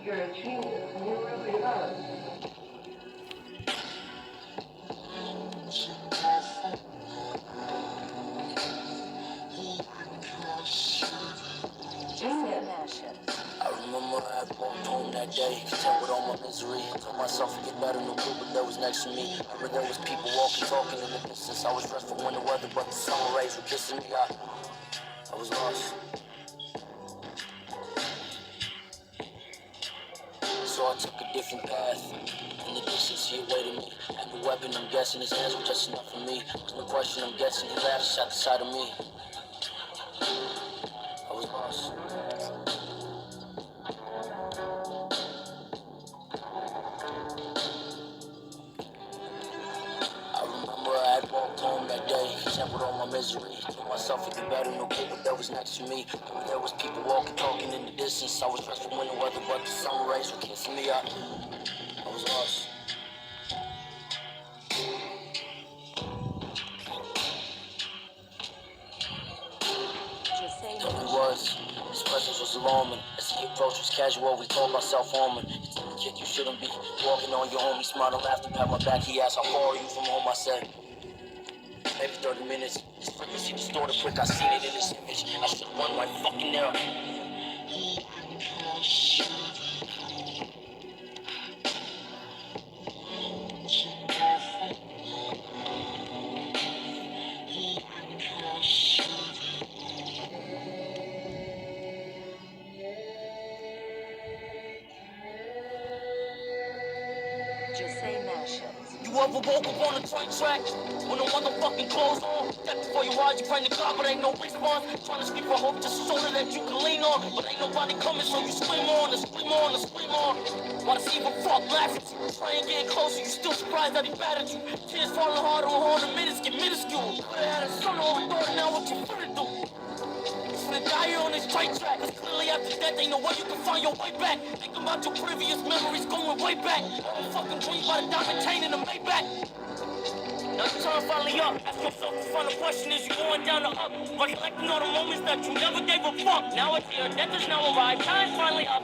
You're a genius. You really are. I remember I walked home that day, content with all my misery. Told myself to get better, no clue what there was next to me. I remember there was people walking, talking in the distance. I was dressed for winter weather, but the summer rays were kissing me. I was lost. So I took a different path. In the distance, he awaited me. Had the weapon, I'm guessing his hands were just enough for me. There's no question, I'm guessing he lavished at the sight of me. I was lost. I remember I had walked home that day, content with all my misery. Told myself it'd be better, no clue what there was next to me. Remember there was people walking, talking in the distance. I was dressed for winter weather, but the summer rays were kissing me. I was lost. He was. His presence was alarming. As he approached was casual, we called myself Harmon. He told me, kid, you shouldn't be walking on your own. He smiled and laughed and pat my back. He asked, how far are you from home? I said, maybe 30 minutes. His frequency distorted quick. I seen it in his image. I should have run right fucking there. You ever woke up on a train track with no motherfucking clothes on? That before you ride, you prank the car, but ain't no response. Trying to speak for hope, just a shoulder that you can lean on. But ain't nobody coming, so you scream on and scream on and scream on. Wanna see even fuck laugh at you. Try and get closer, you still surprised that he battered you. Tears falling harder and harder, minutes get minuscule. Could've had a son or a daughter, now what you finna do? To die here on this train track, cause clearly after that ain't no way you can find your way back. Think about your previous memories going way back. All the fucking dreams by the diamond chain in the Maybach. Now the time finally up. Ask yourself the final question, is you going down or up? Recollecting all the moments that you never gave a fuck. Now it's here, death is now arrived, time's finally up.